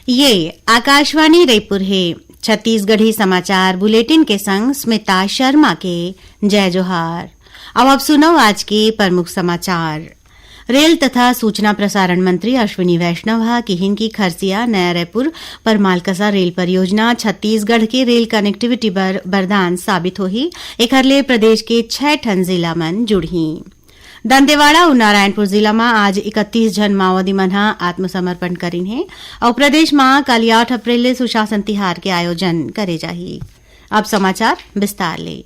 ये आकाशवाणी रायपुर है। छत्तीसगढ़ी समाचार बुलेटिन के संग स्मिता शर्मा के जय जोहार। अब सुनो आज के प्रमुख समाचार। रेल तथा सूचना प्रसारण मंत्री अश्विनी वैष्णव किहिन की खरसिया नया रायपुर परमालकसा रेल परियोजना छत्तीसगढ़ के रेल कनेक्टिविटी बर वरदान साबित होही। एकरले प्रदेश के 6 ठन जिला मन जुड़ही। दंतेवाड़ा और नारायणपुर जिला में आज 31 जन माओवादी मन आत्मसमर्पण करीन है और प्रदेश में कल 8 अप्रैल ले सुशासन तिहार के आयोजन करे जाही। अब समाचार विस्तार ले।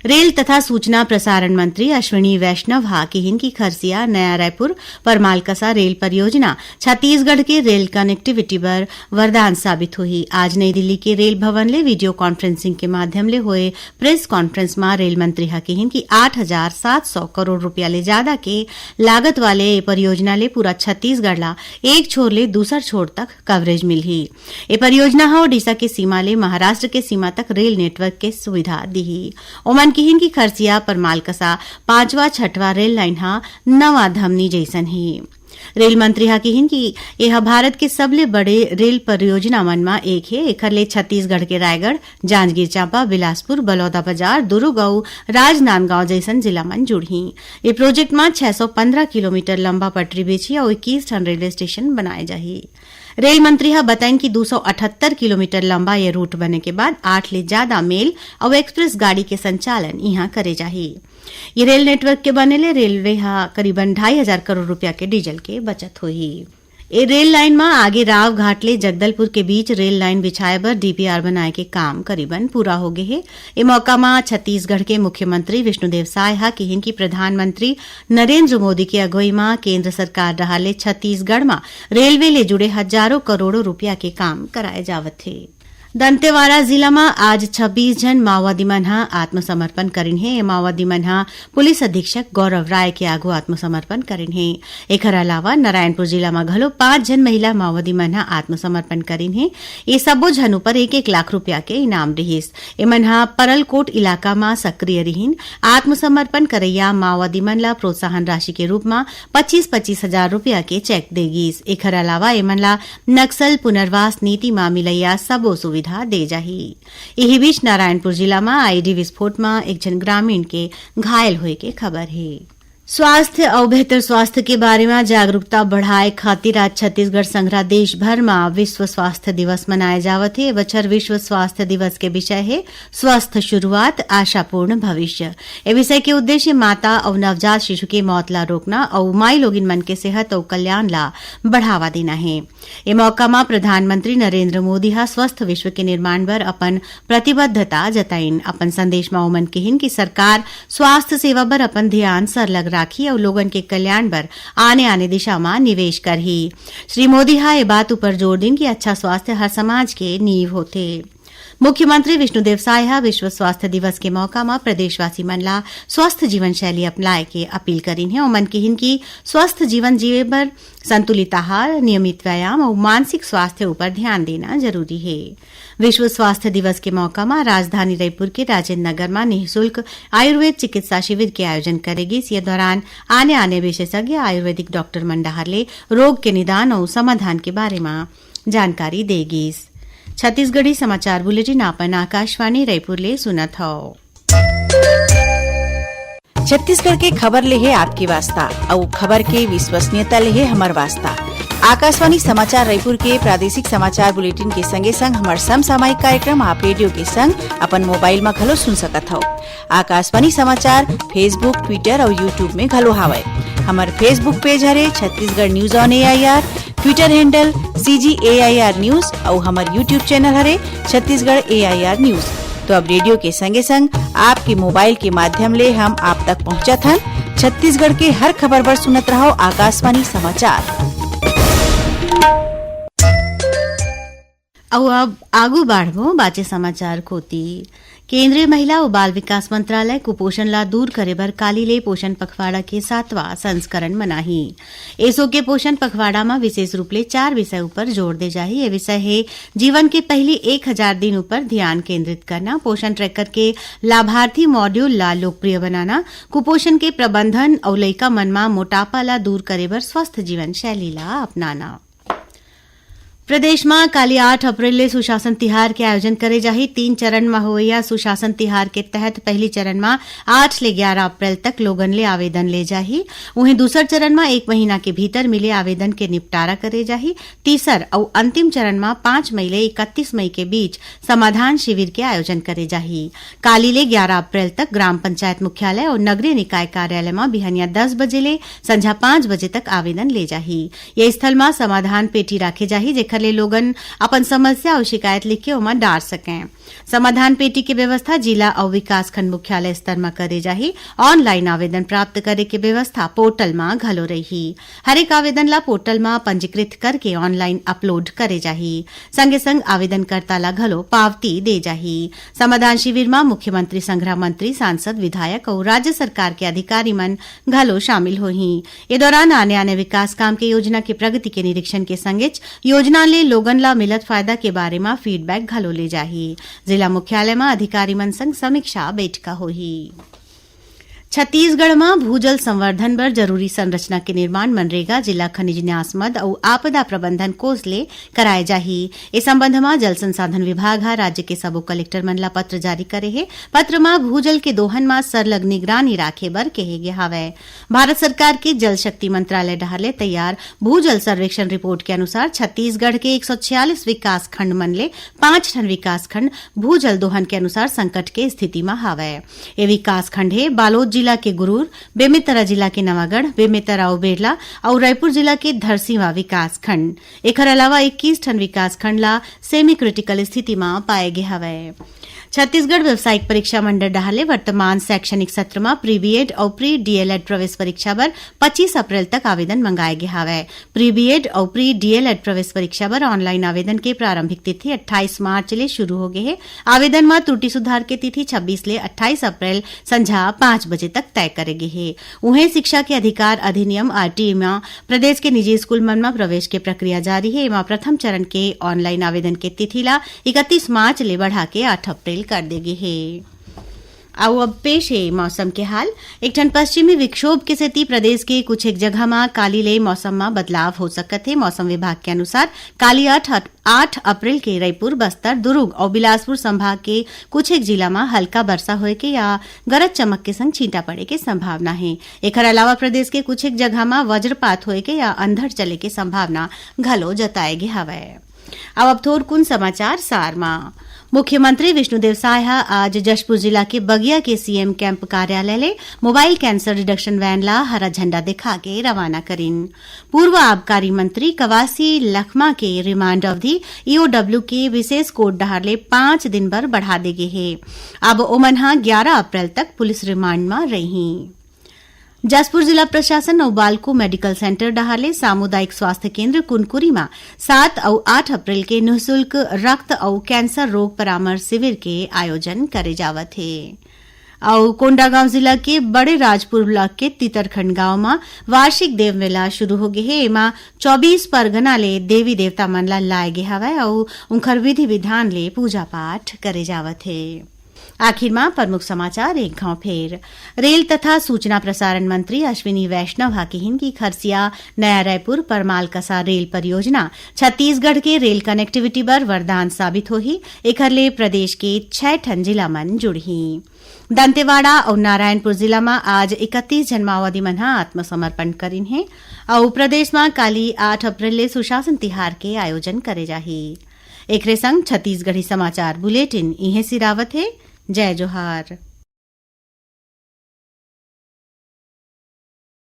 रेल तथा सूचना प्रसारण मंत्री अश्विनी वैष्णव किहिन की खरसिया नया रायपुर परमालकसा रेल परियोजना छत्तीसगढ़ के रेल कनेक्टिविटी पर वरदान साबित हुई। आज नई दिल्ली के रेल भवन ले वीडियो कॉन्फ्रेंसिंग के माध्यम ले हुए प्रेस कॉन्फ्रेंस में रेल मंत्री किहिन की 8,700 करोड़ रुपया ले ज्यादा के लागत वाले परियोजना ले पूरा छत्तीसगढ़ ला एक छोर ले दूसर छोर तक कवरेज मिलही। ये परियोजना ओडिशा के सीमा ले महाराष्ट्र के सीमा तक रेल नेटवर्क के सुविधा दी। किहिन की खरसिया परमालकसा 5वां 6वां रेल लाइन नवा धमनी जैसन ही। रेल मंत्री किहिन की यह भारत के सबले बड़े रेल परियोजना मन में एक है। एकरले छत्तीसगढ़ के रायगढ़, जांजगीर चांपा, बिलासपुर, बलौदाबाजार, दुर्ग और राजनांदगांव जैसन जिला मन जुड़ही। ये प्रोजेक्ट में 615 किलोमीटर लंबा पटरी बिछी और 21 ठन रेलवे स्टेशन बनाए जाही। रेल मंत्री बताइन कि 278 किलोमीटर लंबा ये रूट बने के बाद 8 ले ज्यादा मेल और एक्सप्रेस गाड़ी के संचालन यहां करे जाही। ये रेल नेटवर्क के बनेले रेलवे करीबन 2,500 करोड़ रुपया के डीजल के बचत हुई। ए रेल लाइन में आगे राव घाट ले जगदलपुर के बीच रेल लाइन बिछाए बर डीपीआर बनाए के काम करीबन पूरा हो गए है। ए मौका में छत्तीसगढ़ के मुख्यमंत्री विष्णुदेव साय किहिन की प्रधानमंत्री नरेंद्र मोदी की अगुवाई में केंद्र सरकार रहाले छत्तीसगढ़ में रेलवे ले जुड़े हजारों करोड़ों रुपया के काम कराए जावत थे। दंतेवाड़ा जिला में आज 26 जन माओवादी मन आत्मसमर्पण करिन है। माओवादी मन पुलिस अधीक्षक गौरव राय के आगू आत्मसमर्पण करिन है। एकर अलावा नारायणपुर जिला में घलो 5 जन महिला माओवादी मन आत्मसमर्पण करिन है। ये सबो झन पर 1-1 लाख रुपया के इनाम रहिस। एमन परलकोट इलाका में सक्रिय रहिन। आत्मसमर्पण करैया माओवादी मन ला प्रोत्साहन राशि के रूप में 25-25 हजार रुपया के चेक देगिस। एकर अलावा एमन ला नक्सल पुनर्वास नीति में मिलैया सबो सुविधा दे जाही। यही बीच नारायणपुर जिला में आईडी विस्फोट में एक जन ग्रामीण के घायल हुए के खबर है। स्वास्थ्य और बेहतर स्वास्थ्य के बारे में जागरूकता बढ़ाए खातिर आज छत्तीसगढ़ संघरा देश भर में विश्व स्वास्थ्य दिवस मनाए जावत है। बछर विश्व स्वास्थ्य दिवस के विषय है स्वस्थ शुरुआत आशापूर्ण भविष्य। ए विषय के उद्देश्य माता और नवजात शिशु के मौत ला रोकना और माई लोगिन मन के सेहत और कल्याण ला बढ़ावा देना है। ए मौका में प्रधानमंत्री नरेंद्र मोदी स्वस्थ विश्व के निर्माण पर अपन प्रतिबद्धता जताइन। अपन संदेश में ओमन किहिन की सरकार स्वास्थ्य सेवा पर अपन ध्यान सरलग राखी और लोगन के कल्याण पर आने दिशा में निवेश करही। श्री मोदी ये बात ऊपर जोर दिन कि अच्छा स्वास्थ्य हर समाज के नींव होते। मुख्यमंत्री विष्णुदेव साय विश्व स्वास्थ्य दिवस के मौका में प्रदेशवासी मन ला स्वस्थ जीवन शैली अपनाए के अपील करीन है। मन किहिन की स्वस्थ जीवन जीवे पर संतुलित आहार, नियमित व्यायाम और मानसिक स्वास्थ्य ऊपर ध्यान देना जरूरी है। विश्व स्वास्थ्य दिवस के मौका में राजधानी रायपुर के राजेंद्र नगर में निःशुल्क आयुर्वेद चिकित्सा शिविर के आयोजन करेगी। इस दौरान आने विशेषज्ञ आयुर्वेदिक डॉक्टर मंडाहर ले रोग के निदान और समाधान के बारे में जानकारी देगी। छत्तीसगढ़ी समाचार बुलेटिन आपन आकाशवाणी रायपुर ले सुनत हो। छत्तीसगढ़ के खबर ले है आपकी वास्ता और खबर के विश्वसनीयता ले है हमार वास्ता। आकाशवाणी समाचार रायपुर के प्रादेशिक समाचार बुलेटिन के संगे संग हमार समसामयिक कार्यक्रम आप रेडियो के संग अपन मोबाइल में घलो सुन सकत हो। आकाशवाणी समाचार फेसबुक, ट्विटर और यूट्यूब में घलो हावय। हमार फेसबुक पेज हरे Chhattisgarh news on AIR, Twitter handle CGAIR news और हमार यूट्यूब चैनल हरे छत्तीसगढ़ AIR न्यूज। तो अब रेडियो के संगे संग आपके मोबाइल के माध्यम ले हम आप तक पहुंचत हन। छत्तीसगढ़ के हर खबर पर सुनत रहो आकाशवाणी समाचार। अब आगू बढ़बो बाचे समाचार कोती। केंद्रीय महिला और बाल विकास मंत्रालय कुपोषण ला दूर करे बर काली ले पोषण पखवाड़ा के 7वां संस्करण मनाही। एसो के पोषण पखवाड़ा में विशेष रूप ले 4 विषय ऊपर जोर दे जाही। ये विषय है जीवन के पहले 1000 दिन ऊपर ध्यान केंद्रित करना, पोषण ट्रैकर के लाभार्थी मॉड्यूल ला लोकप्रिय बनाना, कुपोषण के प्रबंधन और लइका मन में मोटापा ला दूर करे बर स्वस्थ जीवन शैली ला अपनाना। प्रदेश में काली 8 अप्रैल ले सुशासन तिहार के आयोजन करे जाही। 3 चरण में होया सुशासन तिहार के तहत पहली चरण में 8 ले 11 अप्रैल तक लोगन ले आवेदन ले जाही। वहीं दूसर चरण में 1 महीना के भीतर मिले आवेदन के निपटारा करे जाही। तीसर और अंतिम चरण में 5 मई ले 31 मई के बीच समाधान शिविर के आयोजन करे जाही। काली ले 11 अप्रैल तक ग्राम पंचायत मुख्यालय और नगरीय निकाय कार्यालय में बिहनिया 10 बजे ले संझा 5 बजे तक आवेदन ले जाही। ये स्थल में समाधान पेटी राखे जाही जेकर ले लोगन अपन समस्या और शिकायत लिख के ओमा डाल सकें। समाधान पेटी की व्यवस्था जिला और विकास खंड मुख्यालय स्तर में करे जाही। ऑनलाइन आवेदन प्राप्त करे के व्यवस्था पोर्टल में घलो रही। हर एक आवेदन ला पोर्टल में पंजीकृत करके ऑनलाइन अपलोड करे जाही। संगे संग आवेदनकर्ता ला घलो पावती दे जाही। समाधान शिविर में मुख्यमंत्री संग्रह मंत्री सांसद विधायक और राज्य सरकार के अधिकारी मन घलो शामिल होही। ये दौरान आने आने विकास काम के योजना की प्रगति के निरीक्षण के संगे योजना ले लोगन ला मिलत फायदा के बारे में फीडबैक घलो ले जाही। जिला मुख्यालय में अधिकारी मन संग समीक्षा बैठका होही। छत्तीसगढ़ में भूजल संवर्धन बर जरूरी संरचना के निर्माण मनरेगा, जिला खनिज न्यास मद और आपदा प्रबंधन कोष ले कराए जाही। इस संबंध में जल संसाधन विभाग हा राज्य के सबो कलेक्टर मन ला पत्र जारी करे है। पत्र में भूजल के दोहन में सरलग निगरानी राखे बर कहे गे हावय। भारत सरकार के जल शक्ति मंत्रालय डहर तैयार भूजल सर्वेक्षण रिपोर्ट के अनुसार छत्तीसगढ़ के 146 विकास खंड मन ले 5 ठन विकास खंड भूजल दोहन के अनुसार संकट के स्थिति में हावय। ये विकास खंड है बालोद जिला के गुरूर, बेमेतरा जिला के नवागढ़, बेमेतरा और बेरला और रायपुर जिला के धरसीवा विकास खंड। एकर अलावा 21 ठन विकास खंड ला सेमी क्रिटिकल स्थिति में पाए गे हवय। छत्तीसगढ़ व्यावसायिक परीक्षा मंडल डहाले वर्तमान शैक्षणिक सत्र में प्री बीएड और प्री डीएलएड प्रवेश परीक्षा बर 25 अप्रैल तक आवेदन मंगाए गे हावय। प्री बीएड और प्री डीएलएड प्रवेश परीक्षा बर ऑनलाइन आवेदन के प्रारंभिक तिथि 28 मार्च ले शुरू हो गए है। आवेदन में त्रुटि सुधार के तिथि 26 ले 28 अप्रैल संझा 5 बजे तक तय करे गे है। उन्हें शिक्षा के अधिकार अधिनियम आरटीई में प्रदेश के निजी स्कूल मन में प्रवेश के प्रक्रिया जारी है। एमा प्रथम चरण के ऑनलाइन आवेदन के तिथि ला 31 मार्च ले बढ़ा के 8 अप्रैल कर देगी है। आओ अब पेश है मौसम के हाल। एक ठन पश्चिमी विक्षोभ के सेती प्रदेश के कुछ एक जगह में काली ले मौसम में बदलाव हो सकत है। मौसम विभाग के अनुसार काली 8 अप्रैल के रायपुर, बस्तर, दुर्ग और बिलासपुर संभाग के कुछ एक जिला में हल्का वर्षा होए के या गरज चमक के संग छींटा पड़े के संभावना है। एकर अलावा प्रदेश के कुछ एक जगह में वज्रपात होए के या अंधड़ चले के संभावना घलो जताए गे हवय। अब थोर कुन समाचार सार में। मुख्यमंत्री विष्णुदेव साय आज जशपुर जिला के बगिया के सीएम कैंप कार्यालय ले मोबाइल कैंसर रिडक्शन वैन ला हरा झंडा दिखा के रवाना करिन। पूर्व आबकारी मंत्री कवासी लखमा के रिमांड अवधि ईओडब्ल्यू के विशेष कोर्ट डहार ले 5 दिन बर बढ़ा दे गे है। अब ओमनहा 11 अप्रैल तक पुलिस रिमांड में रही। जसपुर जिला प्रशासन और बालको मेडिकल सेंटर डहाले सामुदायिक स्वास्थ्य केंद्र कुनकुरी में 7 और 8 अप्रैल के निःशुल्क रक्त और कैंसर रोग परामर्श शिविर के आयोजन करे जावत है। और कोंडागांव जिला के बड़े राजपुर ब्लॉक के तितरखंड गांव में वार्षिक देव मेला शुरू हो गए है। एमा 24 परगना ले देवी देवता मन ला लाए गे हवय और उनकर विधि विधान ले पूजा पाठ करे जावत है। आखिर में प्रमुख समाचार एक घाव फेर। रेल तथा सूचना प्रसारण मंत्री अश्विनी वैष्णव हाकिहिन की खरसिया नया रायपुर परमाल कसा रेल परियोजना छत्तीसगढ़ के रेल कनेक्टिविटी बर वरदान साबित होही। एकर ले प्रदेश के 6 ठन जिला मन जुड़ही। दंतेवाड़ा और नारायणपुर जिला में आज 31 जन माओवादी मन आत्मसमर्पण करिन है और प्रदेश में काली 8 अप्रैल ले सुशासन तिहार के आयोजन करे जाही। एकरे संग छत्तीसगढ़ी समाचार बुलेटिन इहे सिरावत है। जय जोहार।